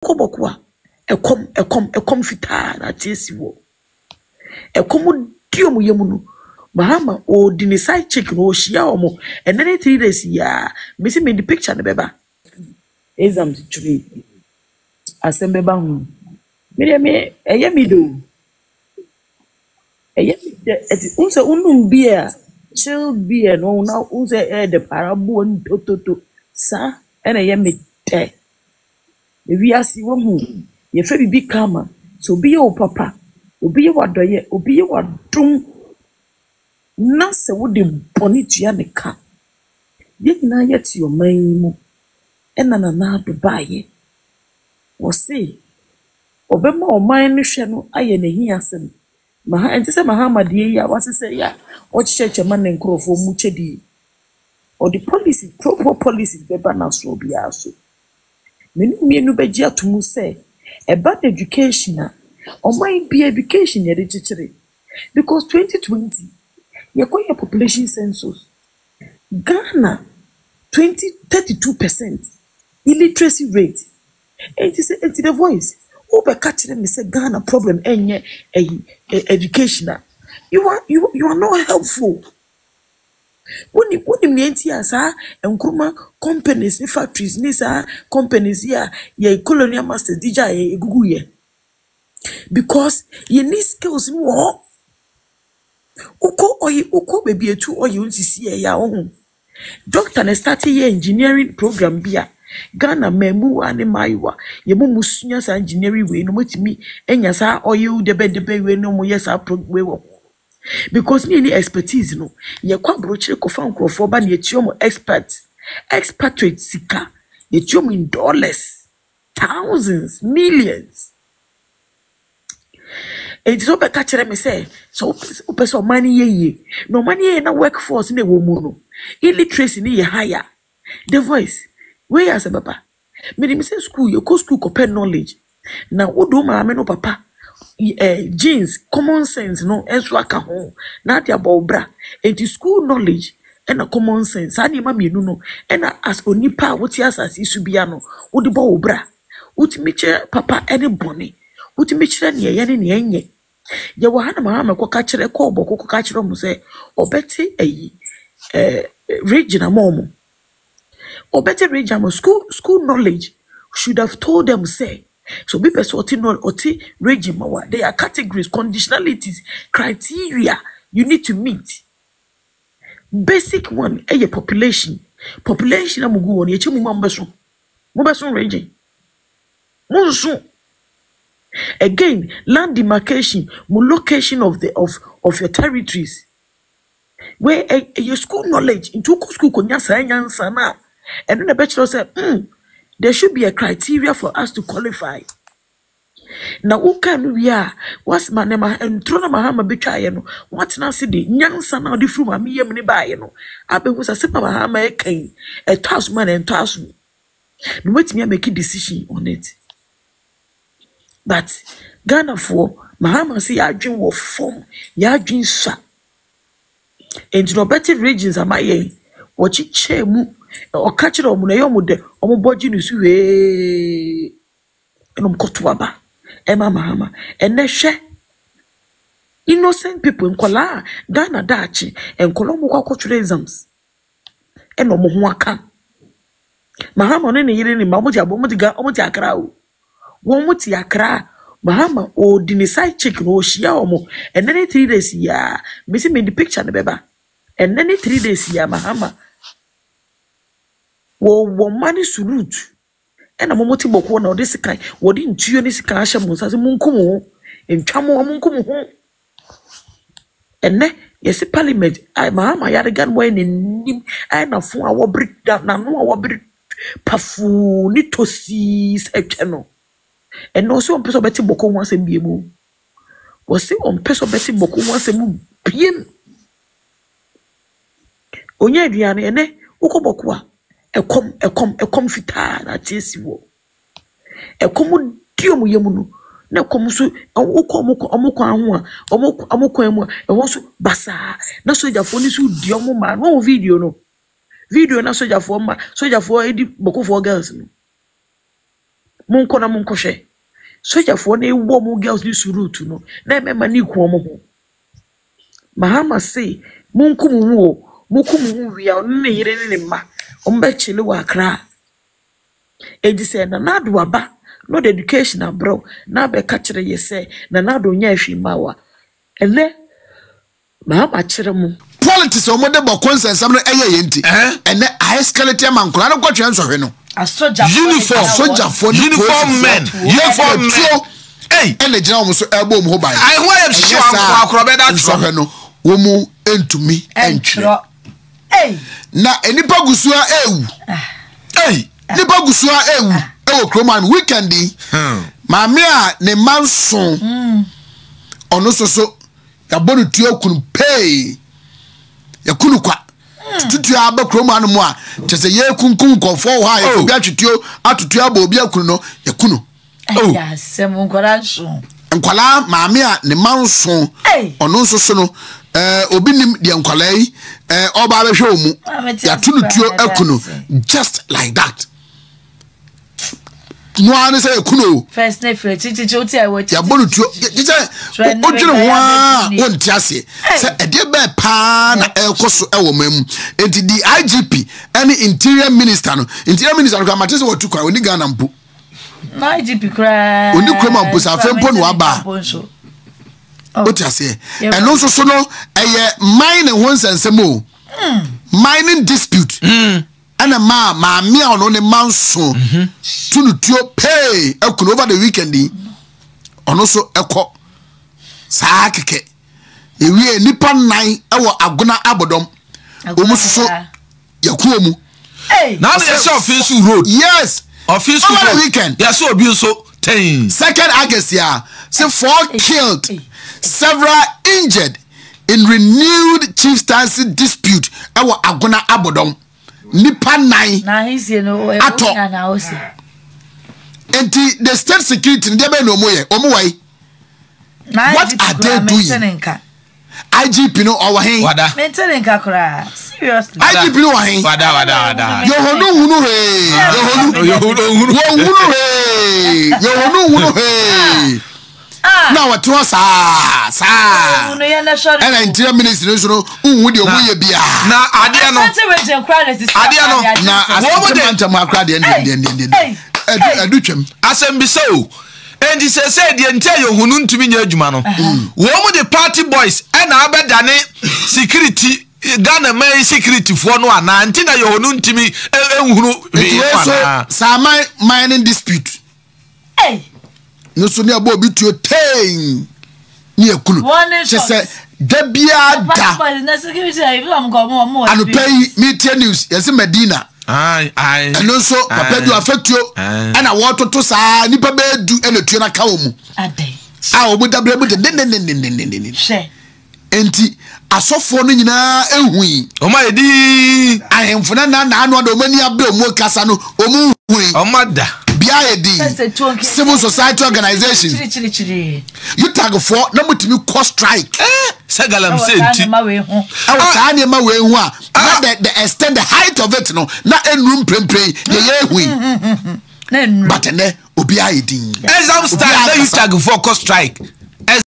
Kobokwa ekom fita na tiesi wo ekom diomu yemunu mahama o dini side chick no shia omo and then 3 days ya me see me the picture ne beba exams three asembe ba hu me eyemi do eyemi eti unse unum bia chill bia no na unse the parabo ntototo sa ena eyemi te we asi wo hu ye fe bibi kama so obi ye o papa obi ye wadoye obi ye wadum na se wo de boni tua ne ka ye nyina ye ti o man mu ena na do baye wo se obema o man ne hwe no aye na hi asem ma enti se Mahama de ya wase se ya o cheche man ne nkrofo mu chedi o the policy proper policies beba na so obi aso menu beji atumu say a bad education or might be education hereditary because 2020 you got your population census Ghana 32% illiteracy rate and it's the voice over catching me say Ghana problem enye education you are not helpful. When you asa enkruma companies ni factories ni sa companies ya colonial masters dija egugu ye because you need skills more uko baby etu oyi unsisi ya ohun doctor na start ye engineering program bia Ghana memu ane maiwa ye mu musunya sa engineering we no motimi enya sa oyi debe we no mo yesa we wo because any expertise no ye kwa brochire ko fa nkrofo ba na ye tiomo expatriate sika ye tiomo in dollars thousands millions it so be ka kire me say so person money ye no money na workforce na wo mu no illiteracy ni ye higher the voice where as baba me say school you go school ko pen knowledge na wodo ma me no papa genes common sense no enso aka ho na dia bobra enti school knowledge and a common sense ani ma mienu no na as onipa woti asase su bia no wodi bobra wotimi che papa any boni wotimi kire ne ye ne enye ye wo hana Mahama ko ka kire ko oboko ko ka kire mu se obeti ayi regional mom obeti regional school knowledge should have told them say so be person oti regime wa there are categories conditionalities criteria you need to meet basic one a population amugu won ye chemu mo beso regime mo so again land demarcation mo location of your territories where your school knowledge into school ko nyasa nyansa na and the bachelor say there should be a criteria for us to qualify. Now, who can we are? What's my name? And Trona Mahama betray no. What now? See the young son of the fruit. Me yemni buy no. I been was a simple Mahama king, a task man and task me. No wait me make a decision on it. But Ghana for Mahama say I dream of form. Ya dream sa. And no better regions am I what you chemu. O catch them na yomu de omo boji ni su we enom kotoa ba Mahama ene hwe innocent people nkola Ghana dachi enkola mo kwakotwere exams eno mo ho aka Mahama ne yire ni ma mo ti akra o won mo ti akra Mahama o dini side chick no shia omo ene 3 days ya me see me the picture ne beba ene 3 days ya Mahama wo mani surut ena momoti boko na ode sikai wodi ntuo ne sika ahye mo sase munkumu entwamo munkumu enne yesi parliament Mahama yare gan boy ne nim na fun awo break down na no awo break pafu ni tosi sekye no enne so on person beti boko ho asem biemu wo se on person beti boko ho asem biem onya aduane enne ukoboko a ekom fita na tiesi wo ekom diomu yemunu na kom so omukọ ahu a omukọ emu e wo so basa na sojafo ni so diomu ma no video na sojafo ma sojafo edi bokofo girls no Munko na munko hwe. Soja fo na ewo mu girls ni surutu no. Na mema ni ku omo ho. Mahama say munku mu wo, muku mu wi a ne yire ne ma. Ombe chile wa Accra. Eji say na nadu aba. No the education bro. Na be ka kire ye say na nadu nya hwi mawa. Ele Mahama kire mu. Politics o mo de bo consensus am no eye yenti. Ene I escalate man kula no kwatwe nsohwe no. A soldier uniform men. Hey, ene jina o so ebo mu ho ban. I want to show akro be that nsohwe no. Wo mu entumi entwe. Hey. Na enipa gusua ewu. Hey, nipa gusua ewu. Ewo kroman weekend. Maame a ne manson. Ono so ya bonu tuo kunu pay. Ya kunu kwa. Tutu aba kroman mu a chese ye kunkun konfo ha ya obi atwetio atutu aba obi akunu no ya kunu. Ya sem nkwala nso. Nkwala maame a ne manson. Ono so no obi nim de nkwala yi oba abehwe omu ya tunutuo akuno just like that. No one say kuno first na free chichi oti I watch ya bonu tuo je odwene ho a wonti ase say ede be pa na ekoso ewo mam enti di IGP any interior minister ko amatese wotu kwa oni Ghana mpo na IGP kra oni kroma mpo sa fempo no aba oti ase eno so no eye mining ho nsensem o mining dispute ana ma me a no ne manso tunutuo pay ekunu over the weekend ono so ekọ saa keke ewie nipa nan ewo agona abodom omususo yakuo mu now they say offensive road yes offensive over the weekend yes obi so 10 2nd August ya say 4 killed several injured in renewed chieftaincy dispute ewo agona abodom nipa nine na hisi no ato na osi enti the state security ndebe no moye omuwai what are they doing IGP no owahin wada maintain kakra seriously IGP no owahin wada yohonu hunu he yohonu hunu he na watu sa ena interior ministry no unwu de omuye bia na ade no na wo de antam akra de adutwem asembise o endi se de ntia yohunu ntumi nya adwuma no wo mu de party boys ena abedane security Ghana may security for no ana ntina yohunu ntumi ehunu so sama mining dispute no so ne abo bi tuo ten ni ekunu se dabia da anu pay media news yesi Medina eno so papa du afetuo ana wototo saa nipa be du ena tuo na ka omu obu dabre bu de she enti asofo no nyina ehui oma edi ahemfo na anu da omani abre omu kasa no omu hui oma da civil society organization you tag for na mutimi co strike sagalam say nti ma we hu a na the extend the height of it no na enrum prempren ye hui na enrum but ne obi ayedin exam start you tag for co strike